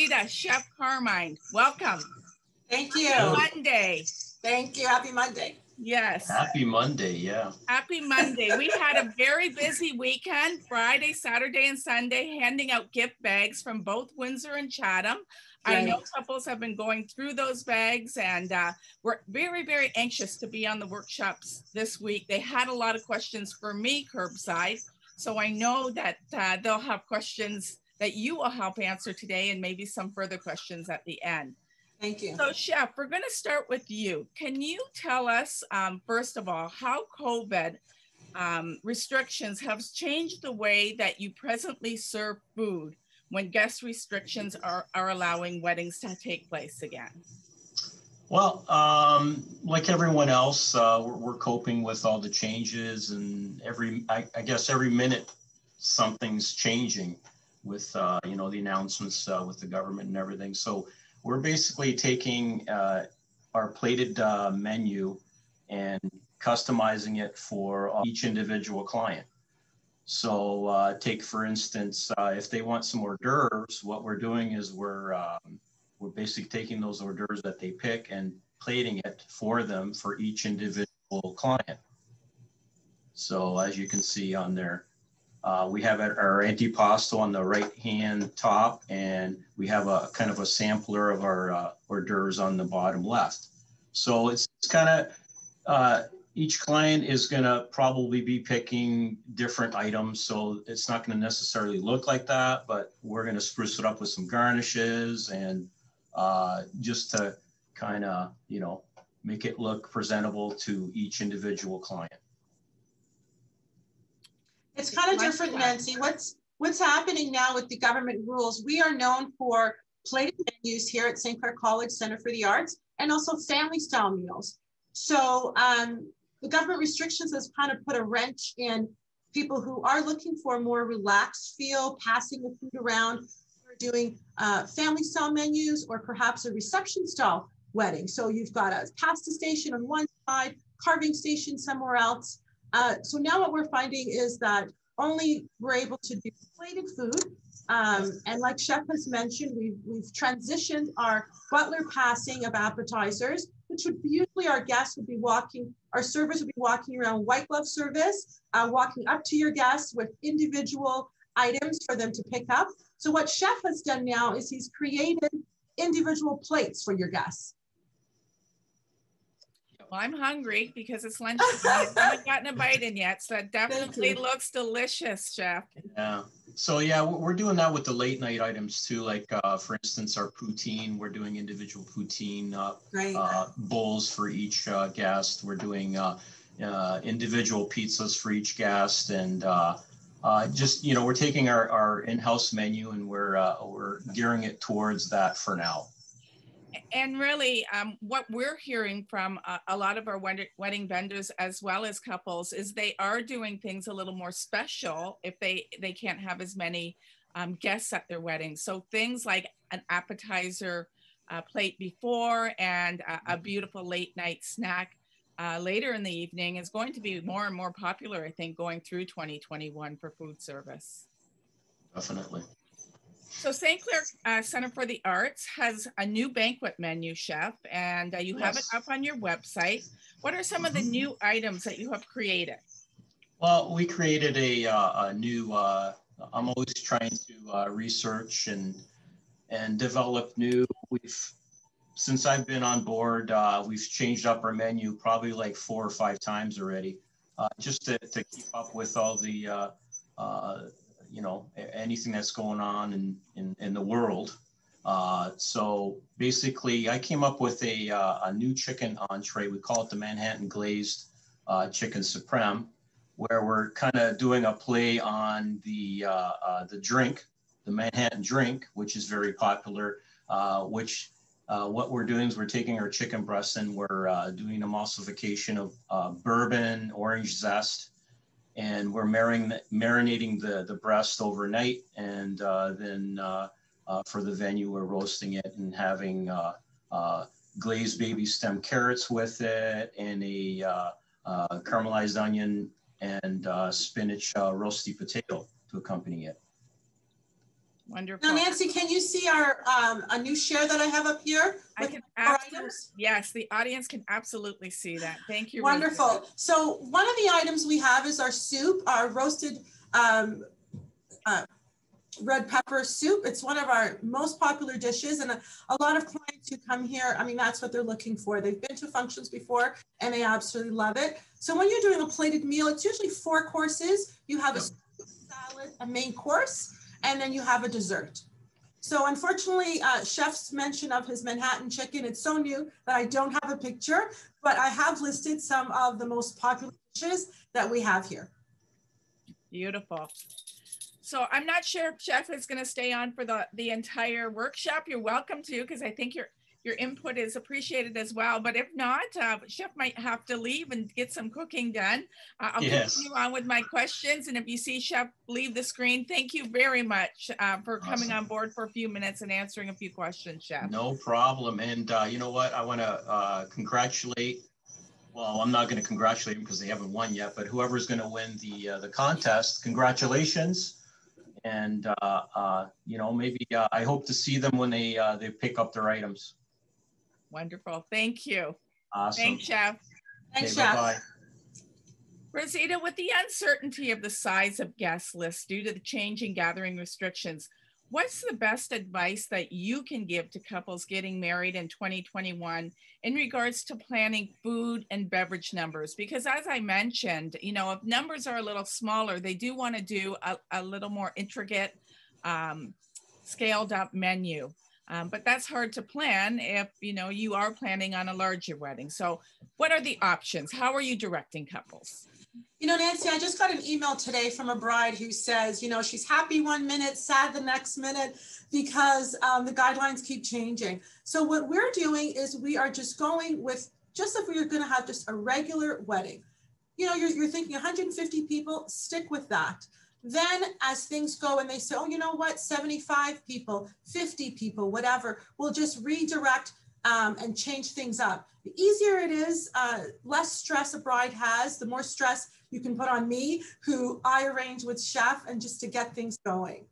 Rosita, Chef Carmine, welcome. Thank you. Happy Monday. Thank you. Happy Monday. Yes. Happy Monday, yeah. Happy Monday. We had a very busy weekend, Friday, Saturday, and Sunday, handing out gift bags from both Windsor and Chatham. Right. I know couples have been going through those bags, and we're very, very anxious to be on the workshops this week. They had a lot of questions for me curbside, so I know that they'll have questions that you will help answer today, and maybe some further questions at the end. Thank you. So Chef, we're going to start with you. Can you tell us, first of all, how COVID restrictions have changed the way that you presently serve food when guest restrictions are allowing weddings to take place again? Well, like everyone else, we're coping with all the changes, and I guess every minute something's changing with, you know, the announcements with the government and everything. So we're basically taking our plated menu and customizing it for each individual client. So take, for instance, if they want some hors d'oeuvres, what we're doing is we're basically taking those hors d'oeuvres that they pick and plating it for them for each individual client. So as you can see on there, we have our antipasto on the right-hand top, and we have a kind of a sampler of our hors d'oeuvres on the bottom left. So it's kind of, each client is gonna probably be picking different items. So it's not gonna necessarily look like that, but we're gonna spruce it up with some garnishes and just to kind of, you know, make it look presentable to each individual client. It's kind of different, Nancy. What's happening now with the government rules? We are known for plated menus here at St. Clair College Center for the Arts, and also family style meals. So the government restrictions has kind of put a wrench in people who are looking for a more relaxed feel, passing the food around, or doing family style menus, or perhaps a reception style wedding. So you've got a pasta station on one side, carving station somewhere else. So now what we're finding is that only we're able to do plated food. And like Chef has mentioned, we've transitioned our butler passing of appetizers, which would be usually our guests would be walking, our servers would be walking around white glove service, walking up to your guests with individual items for them to pick up. So what Chef has done now is he's created individual plates for your guests. Well, I'm hungry because it's lunchtime. I haven't gotten a bite in yet, so that definitely looks delicious, Chef. Yeah. So yeah, we're doing that with the late night items too. Like for instance, our poutine. We're doing individual poutine bowls for each guest. We're doing individual pizzas for each guest, and just, you know, we're taking our in-house menu and we're gearing it towards that for now. And really, what we're hearing from a lot of our wedding vendors as well as couples is they are doing things a little more special if they can't have as many guests at their wedding. So things like an appetizer plate before and a beautiful late night snack later in the evening is going to be more and more popular, I think, going through 2021 for food service. Definitely. So St. Clair Center for the Arts has a new banquet menu, Chef, and you have it up on your website. What are some of the new items that you have created? Well, we created a new, I'm always trying to research and develop new. Since I've been on board, we've changed up our menu probably like 4 or 5 times already, just to keep up with all the, you know, anything that's going on in the world. So basically, I came up with a new chicken entree. We call it the Manhattan Glazed Chicken Supreme, where we're kind of doing a play on the drink, the Manhattan drink, which is very popular. What we're doing is we're taking our chicken breasts and we're doing a emulsification of bourbon, orange zest, and we're marinating the breast overnight, and then for the venue, we're roasting it and having glazed baby stem carrots with it, and a caramelized onion and spinach roasty potato to accompany it. Wonderful. Now, Nancy, can you see our a new share that I have up here? I can absolutely, yes, the audience can absolutely see that. Thank you. Wonderful. Rosita. So one of the items we have is our soup, our roasted red pepper soup. It's one of our most popular dishes, and a lot of clients who come here, I mean, that's what they're looking for. They've been to functions before and they absolutely love it. So when you're doing a plated meal, it's usually 4 courses. You have a salad, a main course, and then you have a dessert. So unfortunately, Chef's mention of his Manhattan chicken, it's so new that I don't have a picture, but I have listed some of the most popular dishes that we have here. Beautiful. So I'm not sure if Chef is going to stay on for the entire workshop. You're welcome to, because I think your input is appreciated as well. But if not, Chef might have to leave and get some cooking done. I'll continue on with my questions. And if you see Chef leave the screen, thank you very much for coming on board for a few minutes and answering a few questions, Chef. No problem. And you know what? I want to congratulate. Well, I'm not going to congratulate them because they haven't won yet, but whoever's going to win the contest, congratulations. And, you know, maybe I hope to see them when they pick up their items. Wonderful. Thank you. Awesome. Thanks, Chef. Thanks, Chef. Bye-bye. Rosita, with the uncertainty of the size of guest lists due to the changing gathering restrictions, what's the best advice that you can give to couples getting married in 2021 in regards to planning food and beverage numbers? Because as I mentioned, you know, if numbers are a little smaller, they do want to do a little more intricate, scaled up menu. But that's hard to plan if, you know, you are planning on a larger wedding. So what are the options? How are you directing couples? You know, Nancy, I just got an email today from a bride who says, you know, she's happy one minute, sad the next minute, because the guidelines keep changing. So what we're doing is we are just going with, just if we are going to have just a regular wedding, you know, you're thinking 150 people, stick with that. Then as things go and they say, oh, you know what, 75 people, 50 people, whatever, we'll just redirect and change things up. The easier it is, less stress a bride has, the more stress you can put on me, who I arrange with Chef, and just to get things going.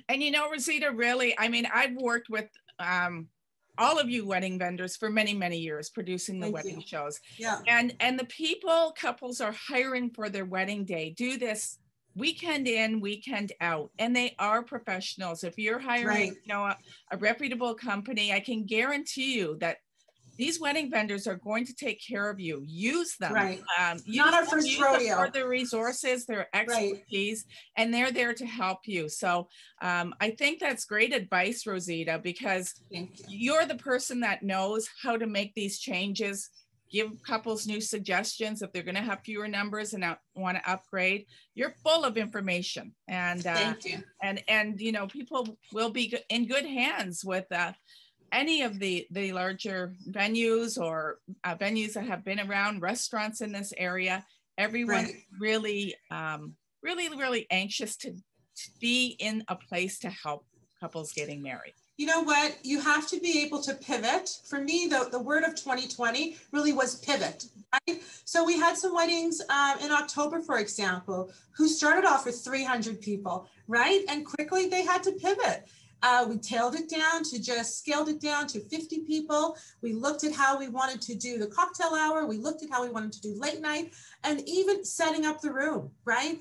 And you know, Rosita, really, I mean, I've worked with all of you wedding vendors for many, many years, producing the wedding shows. Yeah. And the couples are hiring for their wedding day do this weekend in, weekend out, and they are professionals. If you're hiring, you know, a reputable company, I can guarantee you that these wedding vendors are going to take care of you. Use them. Right. Not our first rodeo. For their resources, their expertise, and they're there to help you. So I think that's great advice, Rosita, because you're the person that knows how to make these changes, give couples new suggestions if they're going to have fewer numbers and want to upgrade. You're full of information, and thank you. And you know, people will be in good hands with any of the larger venues or venues that have been around, restaurants in this area. Everyone's really, really anxious to be in a place to help couples getting married. You know what? You have to be able to pivot. For me, the word of 2020 really was pivot, right? So we had some weddings in October, for example, who started off with 300 people, right? And quickly they had to pivot. We tailed it down to just scaled it down to 50 people. We looked at how we wanted to do the cocktail hour. We looked at how we wanted to do late night, and even setting up the room, right?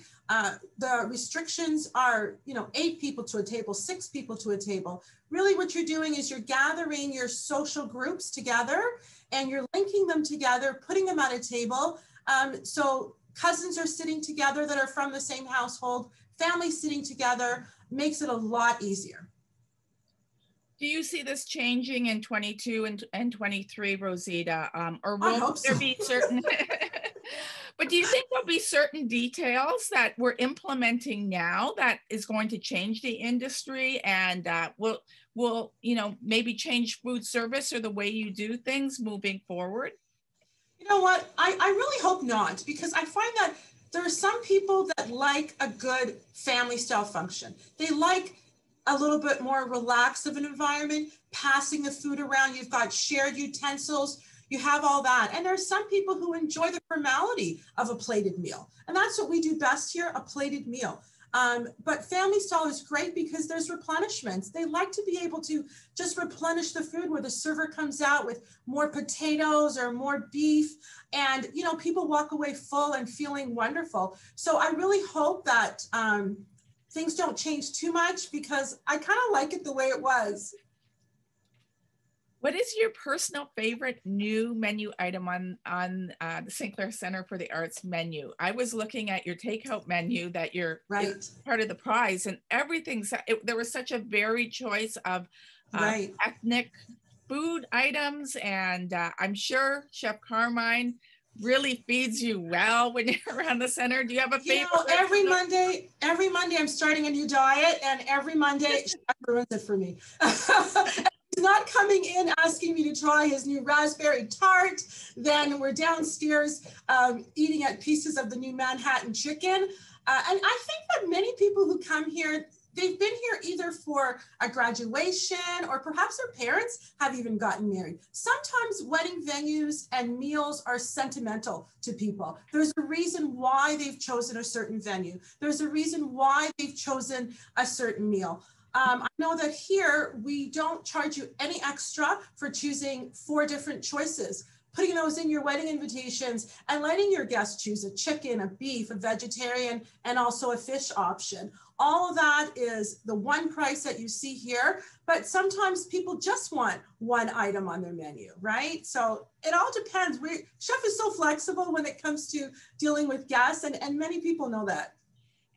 The restrictions are, you know, 8 people to a table, 6 people to a table. Really what you're doing is you're gathering your social groups together and you're linking them together, putting them at a table. So cousins are sitting together that are from the same household, families sitting together, makes it a lot easier. Do you see this changing in 22 and 23, Rosita? Or will there be certain, but do you think there'll be certain details that we're implementing now that is going to change the industry and will, you know, maybe change food service or the way you do things moving forward? You know what, I really hope not, because I find that there are some people that like a good family style function. They like a little bit more relaxed of an environment, passing the food around. You've got shared utensils, you have all that. And there are some people who enjoy the formality of a plated meal. And that's what we do best here, a plated meal. But family style is great because there's replenishments. They like to be able to just replenish the food where the server comes out with more potatoes or more beef. And, you know, people walk away full and feeling wonderful. So I really hope that things don't change too much because I kind of like it the way it was. What is your personal favorite new menu item on the St. Clair Center for the Arts menu? I was looking at your takeout menu that you're part of the prize, and everything's, there was such a varied choice of ethnic food items, and I'm sure Chef Carmine really feeds you well when you're around the center. Do you have a favorite? You know, every Monday I'm starting a new diet, and every Monday Chef ruins it for me. Not coming in asking me to try his new raspberry tart. Then we're downstairs eating at pieces of the new Manhattan chicken. And I think that many people who come here, they've been here either for a graduation or perhaps their parents have even gotten married. Sometimes wedding venues and meals are sentimental to people. There's a reason why they've chosen a certain venue. There's a reason why they've chosen a certain meal. I know that here we don't charge you any extra for choosing 4 different choices, putting those in your wedding invitations and letting your guests choose a chicken, a beef, a vegetarian, and also a fish option. All of that is the one price that you see here, but sometimes people just want one item on their menu, right? So it all depends. Chef is so flexible when it comes to dealing with guests, and many people know that.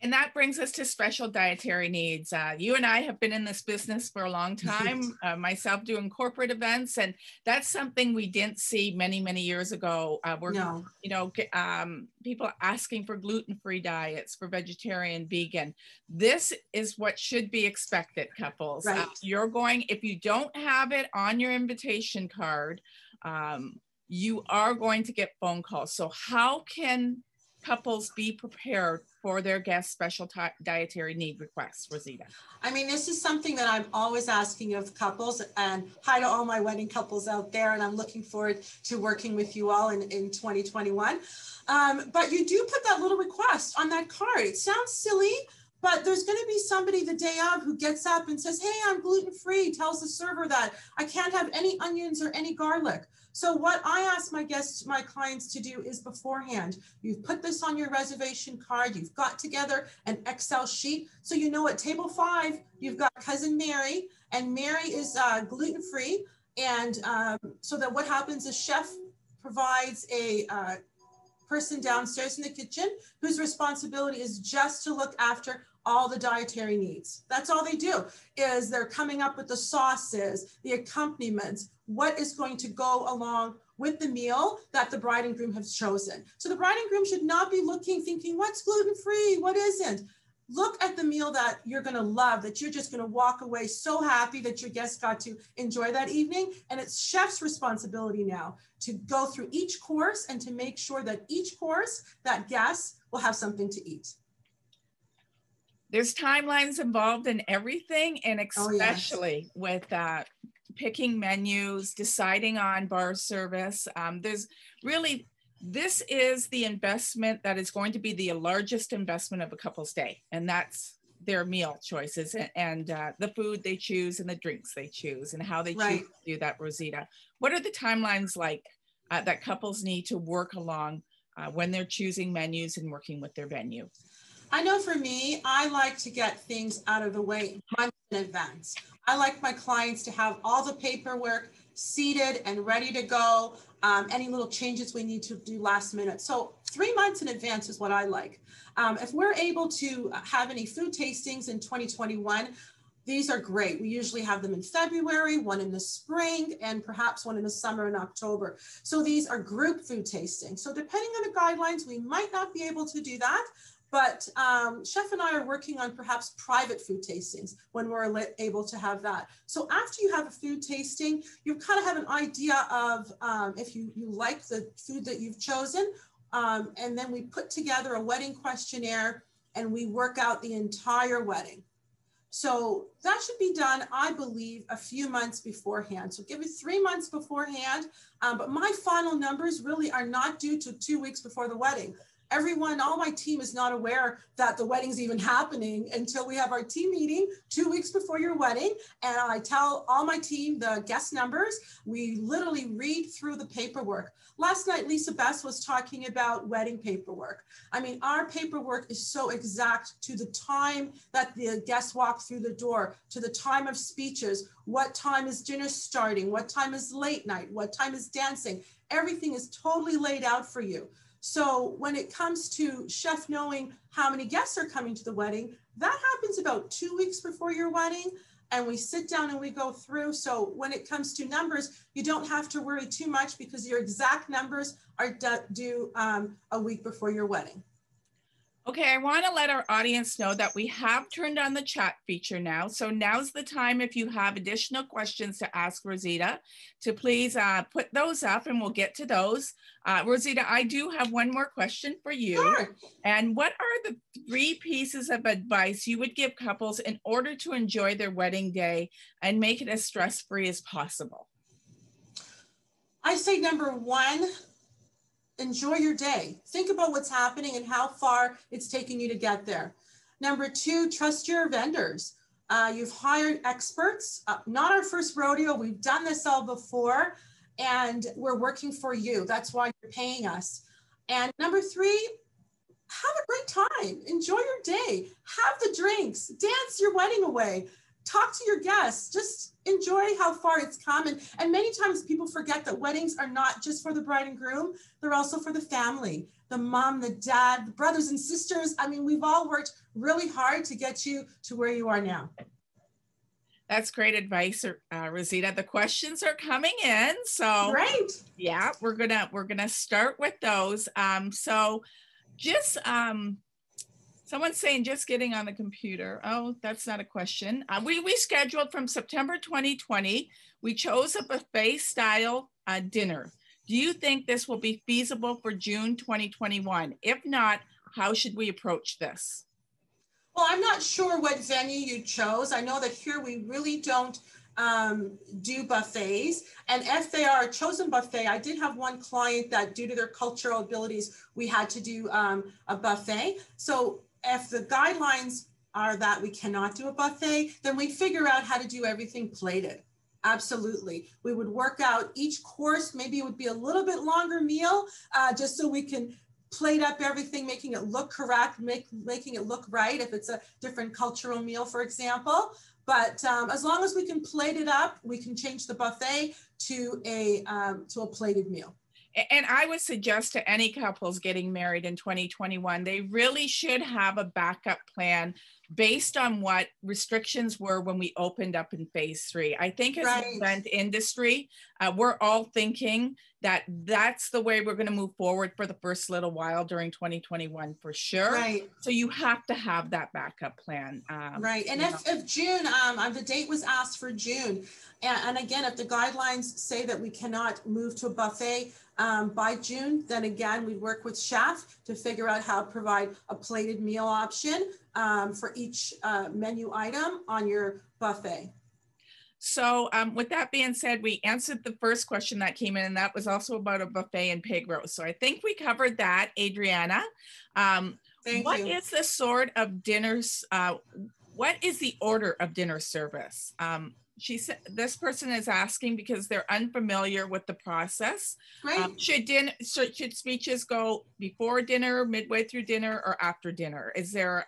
And that brings us to special dietary needs. You and I have been in this business for a long time, myself doing corporate events, and that's something we didn't see many, many years ago. You know, people asking for gluten-free diets, for vegetarian, vegan. This is what should be expected, couples. Right. You're going, if you don't have it on your invitation card, you are going to get phone calls. So how can couples be prepared for their guest special dietary need requests, Rosita? I mean, this is something that I'm always asking of couples, and hi to all my wedding couples out there, and I'm looking forward to working with you all in 2021. But you do put that little request on that card. It sounds silly, but there's going to be somebody the day of who gets up and says, hey, I'm gluten-free, tells the server that I can't have any onions or any garlic. So what I ask my guests, my clients to do is beforehand, you've put this on your reservation card, you've got together an Excel sheet. So you know at table 5, you've got cousin Mary, and Mary is gluten-free. And so that what happens is chef provides a person downstairs in the kitchen whose responsibility is just to look after all the dietary needs. That's all they do, is they're coming up with the sauces, the accompaniments, what is going to go along with the meal that the bride and groom have chosen. So the bride and groom should not be looking, thinking, what's gluten-free, what isn't? Look at the meal that you're gonna love, that you're just gonna walk away so happy that your guests got to enjoy that evening. And it's chef's responsibility now to go through each course and to make sure that each course, that guest will have something to eat. There's timelines involved in everything, and especially with picking menus, deciding on bar service. There's really, this is the investment that is going to be the largest investment of a couple's day, and that's their meal choices and the food they choose and the drinks they choose and how they choose to do that, Rosita. What are the timelines like that couples need to work along when they're choosing menus and working with their venue? I know for me, I like to get things out of the way months in advance. I like my clients to have all the paperwork seated and ready to go. Any little changes we need to do last minute. So 3 months in advance is what I like. If we're able to have any food tastings in 2021, these are great. We usually have them in February, one in the spring, and perhaps one in the summer in October. So these are group food tastings. So depending on the guidelines, we might not be able to do that. But Chef and I are working on perhaps private food tastings when we're able to have that. So after you have a food tasting, you kind of have an idea of if you like the food that you've chosen. And then we put together a wedding questionnaire and we work out the entire wedding. So that should be done, I believe, a few months beforehand. So give it 3 months beforehand. But my final numbers really are not due to 2 weeks before the wedding. Everyone, all my team is not aware that the wedding's even happening until we have our team meeting 2 weeks before your wedding. And I tell all my team the guest numbers. We literally read through the paperwork. Last night, Lisa Bess was talking about wedding paperwork. I mean, our paperwork is so exact to the time that the guests walk through the door, to the time of speeches, what time is dinner starting, what time is late night, what time is dancing. Everything is totally laid out for you. So when it comes to chef knowing how many guests are coming to the wedding, that happens about 2 weeks before your wedding. And we sit down and we go through. So when it comes to numbers, you don't have to worry too much because your exact numbers are due a week before your wedding. Okay, I want to let our audience know that we have turned on the chat feature now. So now's the time, if you have additional questions to ask Rosita, to please put those up and we'll get to those. Rosita, I do have one more question for you. Sure. And what are the 3 pieces of advice you would give couples in order to enjoy their wedding day and make it as stress-free as possible? I say number 1, enjoy your day. Think about what's happening and how far it's taking you to get there. Number 2, trust your vendors. You've hired experts, not our first rodeo. We've done this all before and we're working for you. That's why you're paying us. And number 3, have a great time. Enjoy your day. Have the drinks. Dance your wedding away. Talk to your guests. Just enjoy how far it's come. And many times people forget that weddings are not just for the bride and groom. They're also for the family, the mom, the dad, the brothers and sisters. I mean, we've all worked really hard to get you to where you are now. That's great advice, Rosita. The questions are coming in. So great. Yeah, we're gonna start with those. So just someone's saying just getting on the computer. Oh, that's not a question. We scheduled from September 2020. We chose a buffet style dinner. Do you think this will be feasible for June 2021? If not, how should we approach this? Well, I'm not sure what venue you chose. I know that here we really don't do buffets. And if they are a chosen buffet, I did have one client that due to their cultural abilities, we had to do a buffet. So if the guidelines are that we cannot do a buffet, then we figure out how to do everything plated. Absolutely. We would work out each course. Maybe it would be a little bit longer meal just so we can plate up everything, making it look correct, making it look right if it's a different cultural meal, for example. But as long as we can plate it up, we can change the buffet to a plated meal. And I would suggest to any couples getting married in 2021, they really should have a backup plan based on what restrictions were when we opened up in phase 3. I think as an event industry, we're all thinking that that's the way we're going to move forward for the first little while during 2021 for sure. Right. So you have to have that backup plan. Right. And if June, the date was asked for June. And again, if the guidelines say that we cannot move to a buffet by June, then again, we work with chef to figure out how to provide a plated meal option for each menu item on your buffet. So with that being said, we answered the first question that came in, and that was also about a buffet and pig roast. So I think we covered that, Adriana. What is the sort of dinners, what is the order of dinner service? She said this person is asking because they're unfamiliar with the process. Right. Should speeches go before dinner, midway through dinner, or after dinner? Is there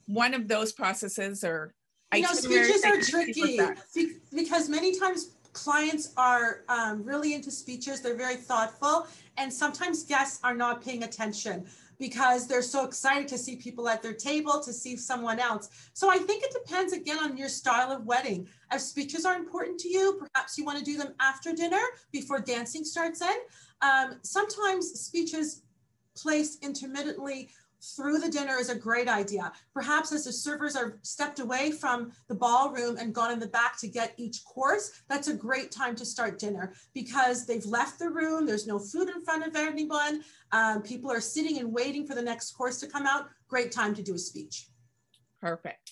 one of those processes, or speeches are tricky because many times clients are really into speeches. They're very thoughtful, and sometimes guests are not paying attention because they're so excited to see people at their table, to see someone else. So I think it depends again on your style of wedding. If speeches are important to you, perhaps you want to do them after dinner before dancing starts in. Sometimes speeches placed intermittently through the dinner is a great idea. Perhaps as the servers are stepped away from the ballroom and gone in the back to get each course, that's a great time to start dinner because they've left the room, there's no food in front of anyone, people are sitting and waiting for the next course to come out. Great time to do a speech. Perfect.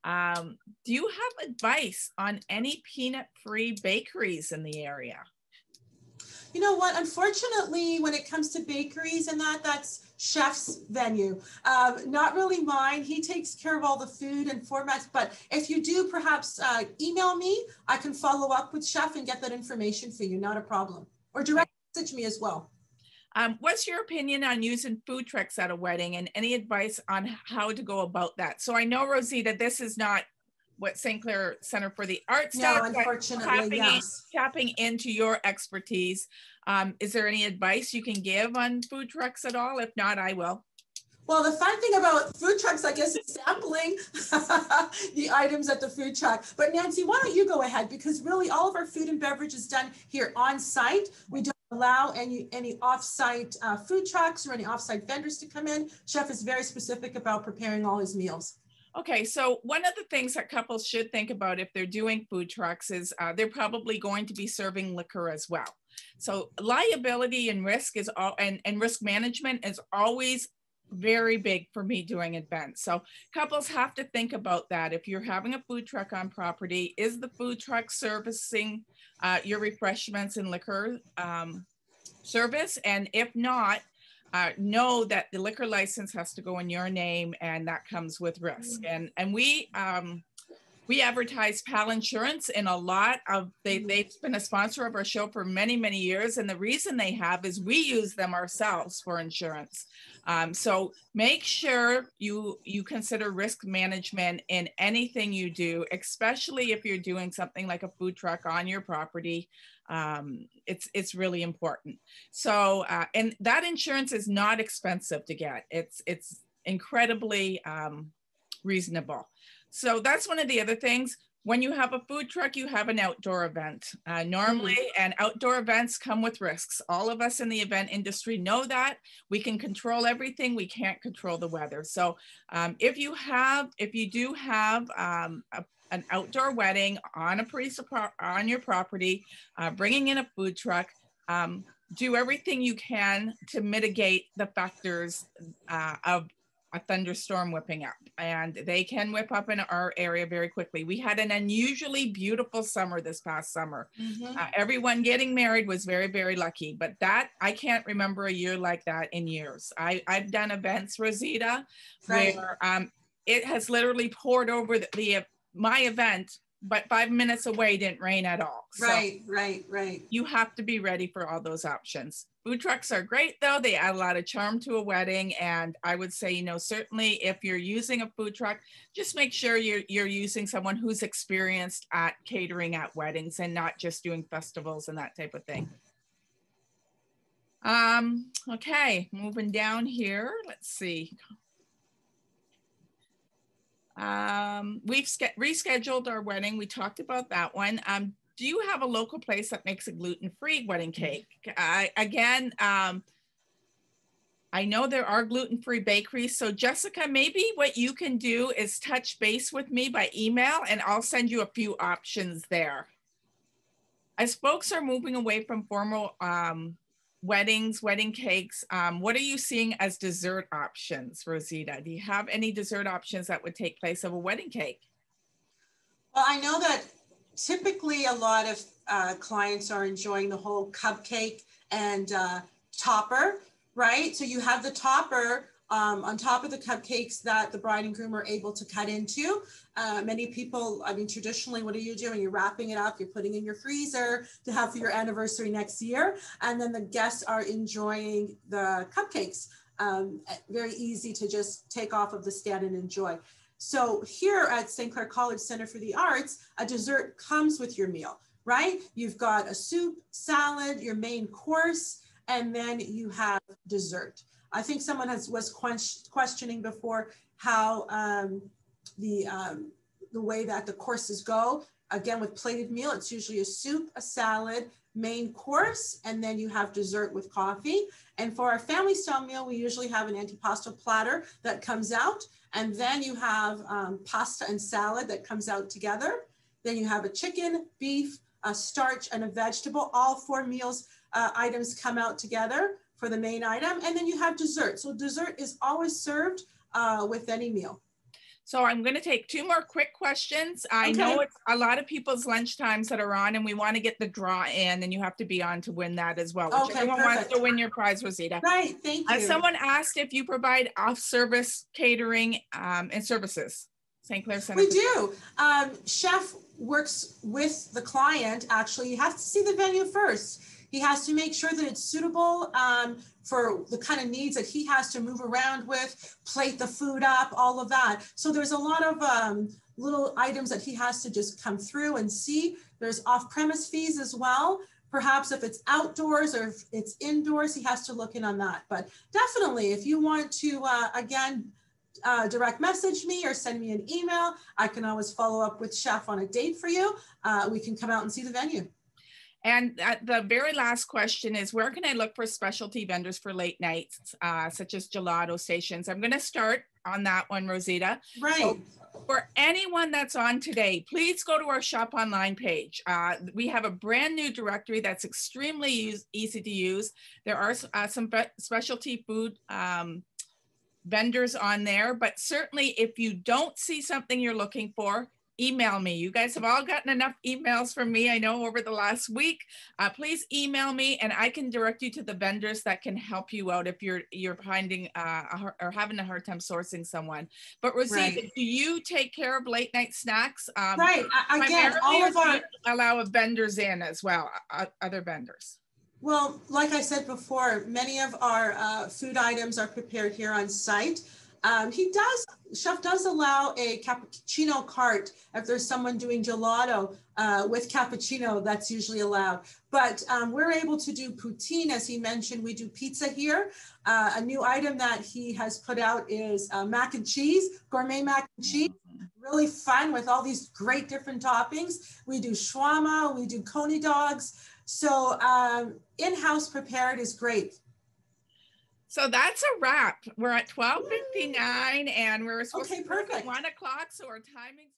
Do you have advice on any peanut-free bakeries in the area? You know what? Unfortunately, when it comes to bakeries and that's chef's venue. Not really mine. He takes care of all the food and formats. But if you do, perhaps email me. I can follow up with chef and get that information for you. Not a problem. Or direct message me as well. What's your opinion on using food trucks at a wedding, and any advice on how to go about that? So I know, Rosita, this is not what St. Clair Center for the Arts does. No, unfortunately, yes. Tapping into your expertise. Is there any advice you can give on food trucks at all? If not, I will. Well, the fun thing about food trucks, I guess, is sampling the items at the food truck. But Nancy, why don't you go ahead? Because really all of our food and beverage is done here on site. We don't allow any off-site food trucks or any off-site vendors to come in. Chef is very specific about preparing all his meals. Okay, so one of the things that couples should think about if they're doing food trucks is they're probably going to be serving liquor as well. So liability and risk is all, and risk management is always very big for me doing events. So couples have to think about that. If you're having a food truck on property, is the food truck servicing your refreshments and liquor service? And if not, know that the liquor license has to go in your name, and that comes with risk. And we advertise PAL Insurance in a lot of, they've been a sponsor of our show for many, many years. And the reason they have is we use them ourselves for insurance. So make sure you consider risk management in anything you do, especially if you're doing something like a food truck on your property. It's really important. So, and that insurance is not expensive to get. It's incredibly reasonable. So that's one of the other things. When you have a food truck, you have an outdoor event. Normally, and outdoor events come with risks. All of us in the event industry know that. We can control everything. We can't control the weather. So if you do have an outdoor wedding on on your property, bringing in a food truck, do everything you can to mitigate the factors of a thunderstorm whipping up, and they can whip up in our area very quickly. We had an unusually beautiful summer this past summer. Everyone getting married was very, very lucky, but that I can't remember a year like that in years. I've done events, Rosita, where it has literally poured over my event, but 5 minutes away didn't rain at all. So right. You have to be ready for all those options. Food trucks are great though. They add a lot of charm to a wedding. And I would say, you know, certainly if you're using a food truck, just make sure you're using someone who's experienced at catering at weddings and not just doing festivals and that type of thing. Okay, moving down here, let's see. We've rescheduled our wedding. We talked about that one. Do you have a local place that makes a gluten-free wedding cake? Again, I know there are gluten-free bakeries. So Jessica, maybe what you can do is touch base with me by email, and I'll send you a few options there. As folks are moving away from formal weddings, wedding cakes, what are you seeing as dessert options, Rosita? Do you have any dessert options that would take place of a wedding cake? Well, I know that typically a lot of clients are enjoying the whole cupcake and topper, right? So you have the topper on top of the cupcakes that the bride and groom are able to cut into. Many people, I mean, traditionally, what are you doing? You're wrapping it up, you're putting in your freezer to have for your anniversary next year. And then the guests are enjoying the cupcakes. Very easy to just take off of the stand and enjoy. So here at St. Clair College Center for the Arts, a dessert comes with your meal, right? You've got a soup, salad, your main course, and then you have dessert. I think someone was questioning before how the way that the courses go. Again, with plated meal, it's usually a soup, a salad, main course, and then you have dessert with coffee. And for our family style meal, we usually have an antipasto platter that comes out. And then you have pasta and salad that comes out together. Then you have a chicken, beef, a starch, and a vegetable. All 4 meals items come out together for the main item. And then you have dessert. So dessert is always served with any meal. So I'm going to take two more quick questions. I know it's a lot of people's lunch times that are on, and we want to get the draw in, and you have to be on to win that as well. Okay, Everyone perfect. wants to win your prize, Rosita. Right, thank you. Someone asked if you provide off-service catering and services. St. Clair Center. We do. Chef works with the client. Actually, you have to see the venue first. He has to make sure that it's suitable for the kind of needs that he has to move around with, plate the food up, all of that. So there's a lot of little items that he has to just come through and see. There's off-premise fees as well. Perhaps if it's outdoors or if it's indoors, he has to look in on that. But definitely, if you want to, again, direct message me or send me an email, I can always follow up with Chef on a date for you. We can come out and see the venue. And the very last question is, where can I look for specialty vendors for late nights, such as gelato stations? I'm going to start on that one, Rosita. Right. So for anyone that's on today, please go to our shop online page. We have a brand new directory that's extremely easy to use. There are some specialty food vendors on there, but certainly if you don't see something you're looking for, email me. You guys have all gotten enough emails from me, I know, over the last week. Please email me and I can direct you to the vendors that can help you out if you're finding or having a hard time sourcing someone. But Rosita, do you take care of late night snacks? Right, again, all of our... allow vendors in as well, other vendors? Well, like I said before, many of our food items are prepared here on site. Chef does allow a cappuccino cart if there's someone doing gelato with cappuccino, that's usually allowed. But we're able to do poutine, as he mentioned. We do pizza here. A new item that he has put out is mac and cheese, gourmet mac and cheese. Really fun with all these great different toppings. We do shawarma, we do coney dogs. So in-house prepared is great. So that's a wrap. We're at 12:59 and we're supposed to be at 1 o'clock, so our timing's